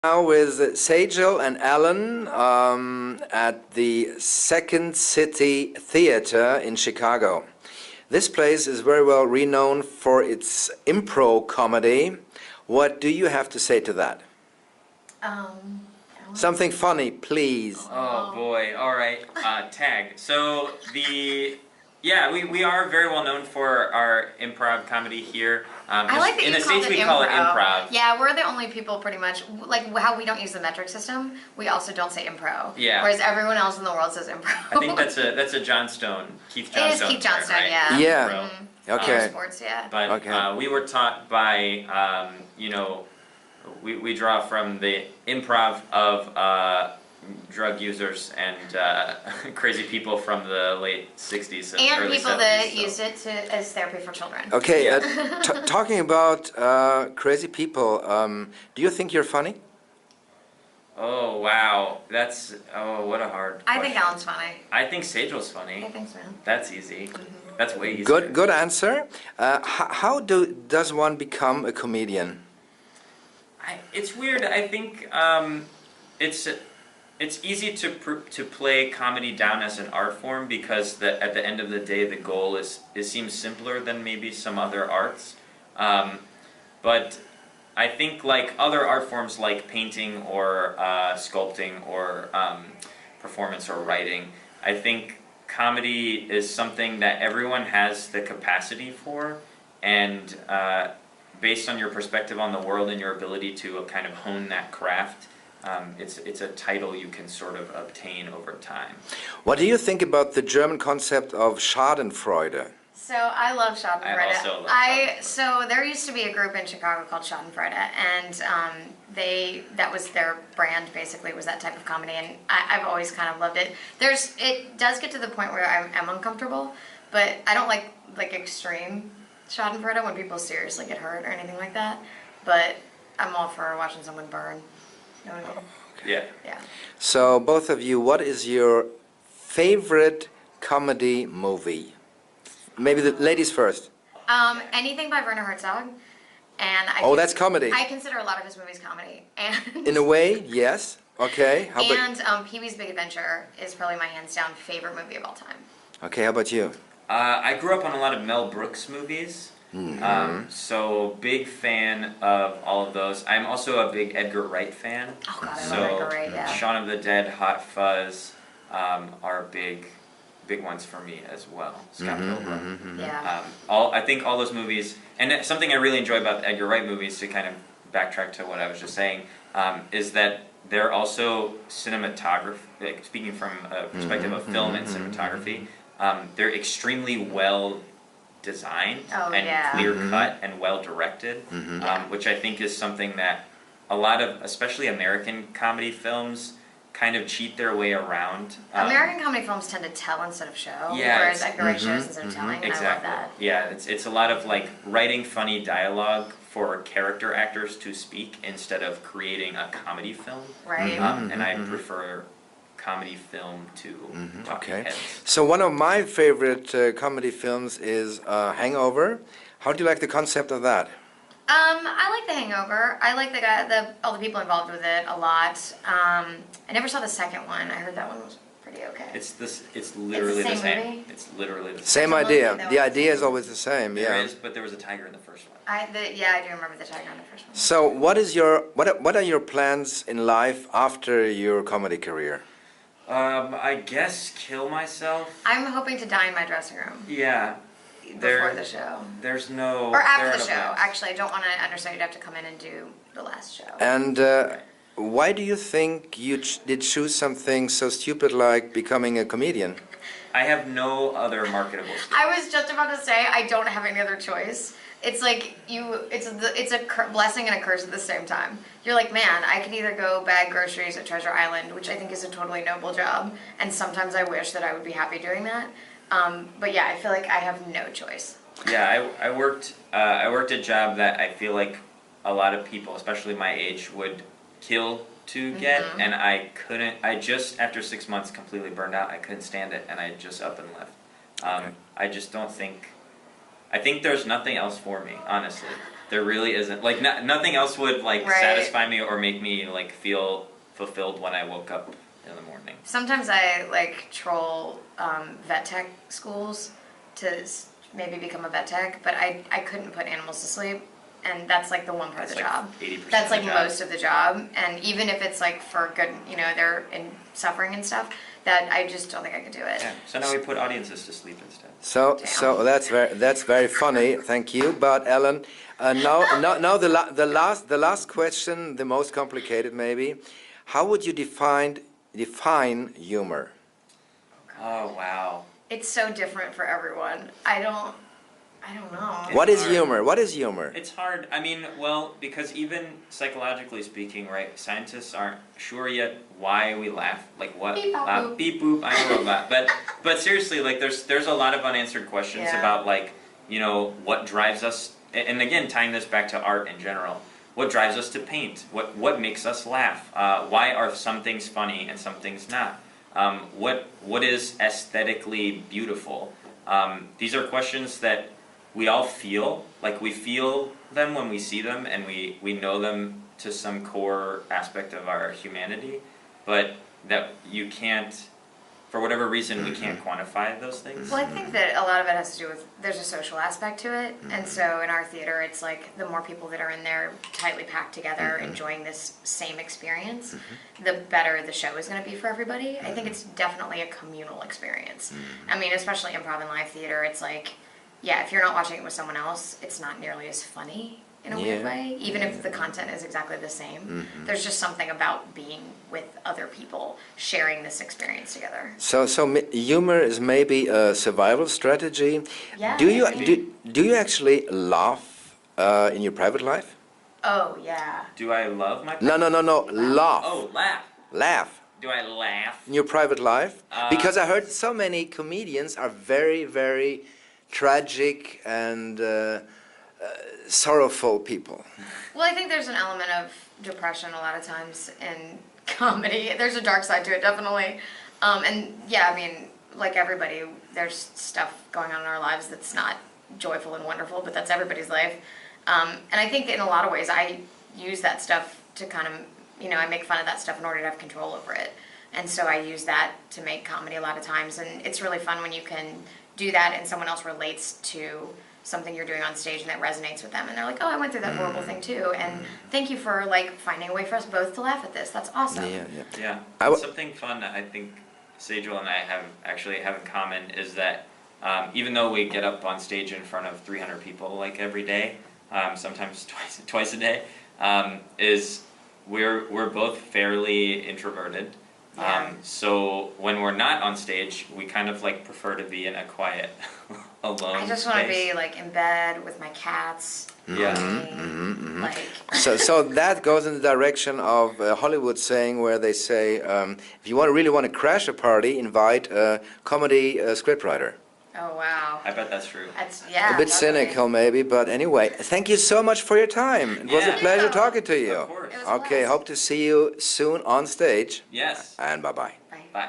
Now with Sayjal and Alan at the Second City Theater in Chicago. This place is very well renowned for its improv comedy. What do you have to say to that? Something funny, please. Oh boy, alright, tag. So we are very well known for our improv comedy here. I like that in you the States we it call it improv. Yeah, we're the only people pretty much, like how we don't use the metric system, we also don't say improv. Yeah. Whereas everyone else in the world says improv. I think that's a Johnstone, Keith Johnstone. It is Keith Johnstone, right? yeah. Yeah. Mm-hmm. Okay. Sports, yeah. But Okay. we were taught by, we draw from the improv of drug users and crazy people from the late 60s And early people 70s, that so. used it as therapy for children. Okay, talking about crazy people, do you think you're funny? Oh wow, what a hard I question. think Alan's funny. I think Sayjal's funny. I think so. That's easy. Mm-hmm. That's way easier. Good answer. How does one become a comedian? It's weird. I think it's easy to play comedy down as an art form because at the end of the day the goal seems simpler than maybe some other arts. But I think like other art forms like painting or sculpting or performance or writing, I think comedy is something that everyone has the capacity for, and based on your perspective on the world and your ability to kind of hone that craft, it's a title you can sort of obtain over time. What do you think about the German concept of schadenfreude? So I love schadenfreude. I also love schadenfreude. So there used to be a group in Chicago called Schadenfreude, and that was their brand, basically, was that type of comedy, and I've always kind of loved it. It does get to the point where I'm uncomfortable, but I don't like extreme schadenfreude when people seriously get hurt or anything like that, but I'm all for watching someone burn. You know what I mean? Yeah. Yeah. So both of you, what is your favorite comedy movie? Maybe the ladies first. Anything by Werner Herzog, and That's comedy. I consider a lot of his movies comedy, and In a way, yes. Okay. How about and Pee-wee's Big Adventure is probably my hands down favorite movie of all time. Okay, how about you? I grew up on a lot of Mel Brooks movies. So big fan of all of those. I'm also a big Edgar Wright fan. Oh God, I So love Edgar Wright. Yeah. Shaun of the Dead, Hot Fuzz are big ones for me as well. Scott Pilgrim. Yeah. I think all those movies, and something I really enjoy about the Edgar Wright movies, to kind of backtrack to what I was just saying, is that they're also cinematography. Like, speaking from a perspective of film and cinematography, they're extremely well designed and clear cut and well directed, which I think is something that a lot of, especially American comedy films, kind of cheat their way around. American comedy films tend to tell instead of show, Yeah, whereas Edgar Wright shows instead of telling, and exactly. I love that. Yeah, it's a lot of like writing funny dialogue for character actors to speak instead of creating a comedy film. Right. And I prefer comedy film to talking Okay. heads. So one of my favorite comedy films is Hangover. How do you like the concept of that? I like The Hangover. I like all the people involved with it a lot. I never saw the second one. I heard that one was pretty okay. It's literally It's the the same same. movie? It's literally the Same There's a idea. movie that The was- idea is always the same. There Yeah. is, but there was a tiger in the first one. I do remember the tiger on the first one. So what are your plans in life after your comedy career? I guess kill myself. I'm hoping to die in my dressing room Yeah. before the show. There's no. Or after there the are no show. plans. Actually, I don't want to understand. You'd have to come in and do the last show. And why do you think you did choose something so stupid like becoming a comedian? I have no other marketable skills. I was just about to say I don't have any other choice. It's like it's a blessing and a curse at the same time. You're like, man, I can either go bag groceries at Treasure Island, which I think is a totally noble job, and sometimes I wish that I would be happy doing that. But yeah, I feel like I have no choice. Yeah, I worked a job that I feel like a lot of people, especially my age, would kill to get, and I couldn't. I just, after 6 months, completely burned out. I couldn't stand it, and I just up and left. I just don't think. I think there's nothing else for me, honestly. there really isn't like nothing else would like Right. satisfy me or make me like feel fulfilled when I woke up in the morning. Sometimes I like troll vet tech schools to maybe become a vet tech, but I couldn't put animals to sleep, and that's like the one part of the That's job. like 80% That's of the like job. most of the job, and even if it's like for good, you know, they're in suffering and stuff, that I just don't think I could do it. Yeah. So now we put audiences to sleep instead. So that's very funny. Thank you. But Alan, now the last question, the most complicated maybe. How would you define humor? Oh wow. It's so different for everyone. I don't know. What is hard. humor? What is humor? It's hard. I mean, well, because even psychologically speaking, right? Scientists aren't sure yet why we laugh. Like what? Beep, bop, boop. Beep boop. I'm a robot. But seriously, like there's a lot of unanswered questions Yeah. about like what drives us. And again, tying this back to art in general, what drives us to paint? What makes us laugh? Why are some things funny and some things not? What is aesthetically beautiful? These are questions that we all feel, like we feel them when we see them, and we know them to some core aspect of our humanity, but that you can't, for whatever reason, we can't quantify those things. Well, I think that a lot of it has to do with there's a social aspect to it, and so in our theater, it's like the more people that are in there tightly packed together, enjoying this same experience, the better the show is going to be for everybody. I think it's definitely a communal experience. I mean, especially improv and live theater, it's like, yeah, if you're not watching it with someone else, it's not nearly as funny in a weird way, even if the content is exactly the same. There's just something about being with other people, sharing this experience together. So humor is maybe a survival strategy. Yeah, Do you maybe. do you actually laugh in your private life? Oh, yeah. Do I love my No. Laugh. Oh, laugh. Laugh Do I laugh? in your private life? Because I heard so many comedians are very, very tragic and sorrowful people. Well, I think there's an element of depression a lot of times in comedy. There's a dark side to it, definitely. And yeah, I mean, like everybody, there's stuff going on in our lives that's not joyful and wonderful, but that's everybody's life. And I think in a lot of ways, I use that stuff to kind of, I make fun of that stuff in order to have control over it. And so I use that to make comedy a lot of times. And it's really fun when you can do that and someone else relates to something you're doing on stage and that resonates with them. And they're like, oh, I went through that horrible thing too. And thank you for like finding a way for us both to laugh at this. That's awesome. Yeah. Something fun that I think Sayjal and I have in common is that even though we get up on stage in front of 300 people like every day, sometimes twice a day, is we're both fairly introverted. So when we're not on stage, we kind of like prefer to be in a quiet, alone I just want to space. be like in bed with my cats. Yeah. Like So that goes in the direction of Hollywood saying, where they say, if you really want to crash a party, invite a comedy scriptwriter. oh wow. I bet that's true. That's A bit definitely. cynical maybe, but anyway, thank you so much for your time. It was a Yeah. pleasure talking to you. Of course. It was a Okay, blast. hope to see you soon on stage. Yes. And bye-bye. Bye. Bye.